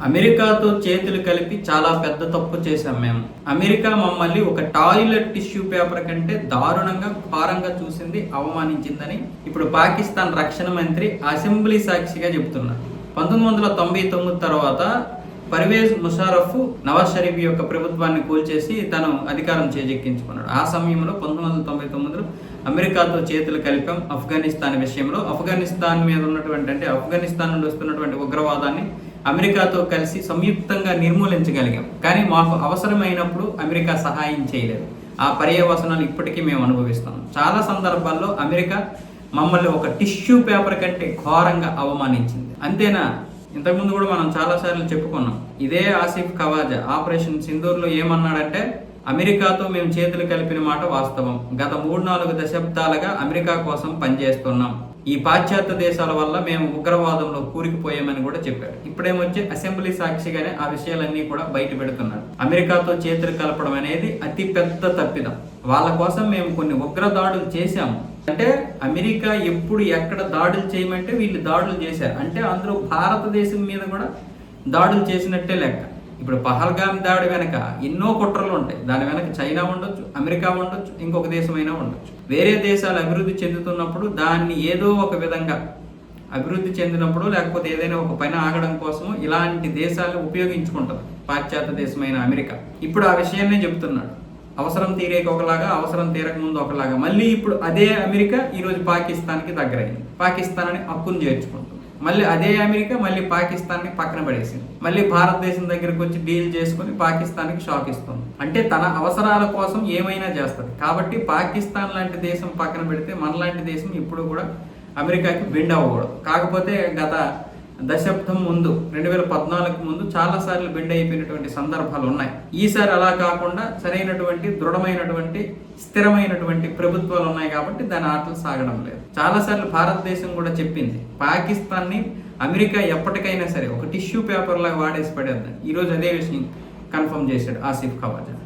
అమెరికాతో చేతులు కలిపి చాలా పెద్ద తప్పు చేశాం మేము. అమెరికా మమ్మల్ని ఒక టాయిలెట్ టిష్యూ పేపర్ కంటే దారుణంగా ఘోరంగా చూసింది, అవమానించిందని ఇప్పుడు పాకిస్తాన్ రక్షణ మంత్రి అసెంబ్లీ సాక్షిగా చెబుతున్నారు. 1999 తర్వాత పర్వేజ్ ముషారఫ్ నవాజ్ షరీఫ్ యొక్క ప్రభుత్వాన్ని కూల్చేసి తను అధికారం చేజెక్కించుకున్నాడు. ఆ సమయంలో 1999లో అమెరికాతో చేతులు కలిపాం ఆఫ్ఘనిస్తాన్ విషయంలో. ఆఫ్ఘనిస్తాన్ మీద ఉన్నటువంటి ఆఫ్ఘనిస్తాన్ నుండి వస్తున్నటువంటి ఉగ్రవాదాన్ని అమెరికాతో కలిసి సంయుక్తంగా నిర్మూలించగలిగాం. కానీ మాకు అవసరమైనప్పుడు అమెరికా సహాయం చేయలేదు. ఆ పర్యవసనాలు ఇప్పటికీ మేము అనుభవిస్తాం. చాలా సందర్భాల్లో అమెరికా మమ్మల్ని ఒక టిష్యూ పేపర్ కంటే ఘోరంగా అవమానించింది. అంతేనా, ఇంతకుముందు కూడా మనం చాలాసార్లు చెప్పుకున్నాం. ఇదే ఆసిఫ్ ఖవాజా ఆపరేషన్ సింధూర్లో ఏమన్నాడంటే, అమెరికాతో మేము చేతులు కలిపిన మాట వాస్తవం. గత 3-4 దశాబ్దాలుగా అమెరికా కోసం పనిచేస్తున్నాం. ఈ పాశ్చాత్య దేశాల వల్ల మేము ఉగ్రవాదంలో కూరుకుపోయామని కూడా చెప్పాడు. ఇప్పుడేమొచ్చి అసెంబ్లీ సాక్షిగానే ఆ విషయాలన్నీ కూడా బయట పెడుతున్నాడు. అమెరికాతో చేతులు కలపడం అనేది అతి పెద్ద తప్పిదం. వాళ్ళ కోసం మేము కొన్ని ఉగ్ర దాడులు చేశాము. అంటే అమెరికా ఎప్పుడు ఎక్కడ దాడులు చేయమంటే వీళ్ళు దాడులు చేశారు. అంటే అందులో భారతదేశం మీద కూడా దాడులు చేసినట్టే లెక్క. ఇప్పుడు పహల్గామ్ దాడి వెనక ఎన్నో కుట్రలు ఉంటాయి. దాని వెనక చైనా ఉండొచ్చు, అమెరికా ఉండొచ్చు, ఇంకొక దేశమైనా ఉండొచ్చు. వేరే దేశాలు అభివృద్ధి చెందుతున్నప్పుడు దాన్ని ఏదో ఒక విధంగా అభివృద్ధి చెందినప్పుడు, లేకపోతే ఏదైనా ఒక పని ఆగడం కోసం ఇలాంటి దేశాలను ఉపయోగించుకుంటుంది పాశ్చాత్య దేశమైన అమెరికా. ఇప్పుడు ఆ విషయాన్నే చెబుతున్నాడు. అవసరం తీరేక ఒకలాగా, అవసరం తీరక ముందు ఒకలాగా. మళ్ళీ ఇప్పుడు అదే అమెరికా ఈరోజు పాకిస్తాన్కి దగ్గరైంది. పాకిస్తాన్ అని హక్కును చేర్చుకుంటుంది. మళ్ళీ అదే అమెరికా మళ్ళీ పాకిస్తాన్ని పక్కన పడేసింది. మళ్ళీ భారతదేశం దగ్గరకు వచ్చి డీల్ చేసుకుని పాకిస్తాన్కి షాక్ ఇస్తుంది. అంటే తన అవసరాల కోసం ఏమైనా చేస్తుంది. కాబట్టి పాకిస్తాన్ లాంటి దేశం పక్కన పెడితే మనలాంటి దేశం ఇప్పుడు కూడా అమెరికాకి బెండ్ అవ్వకూడదు. కాకపోతే గత దశాబ్దం ముందు 2014 ముందు చాలాసార్లు బెండ్ అయిపోయినటువంటి సందర్భాలు ఉన్నాయి. ఈసారి అలా కాకుండా సరైనటువంటి దృఢమైనటువంటి స్థిరమైనటువంటి ప్రభుత్వాలు ఉన్నాయి కాబట్టి దాని ఆటలు సాగడం లేదు. చాలాసార్లు భారతదేశం కూడా చెప్పింది, పాకిస్తాన్ని అమెరికా ఎప్పటికైనా సరే ఒక టిష్యూ పేపర్ లాగా వాడేసి పడేద్దాం. ఈరోజు అదే విషయం కన్ఫర్మ్ చేశాడు ఆసిఫ్ ఖవాజా.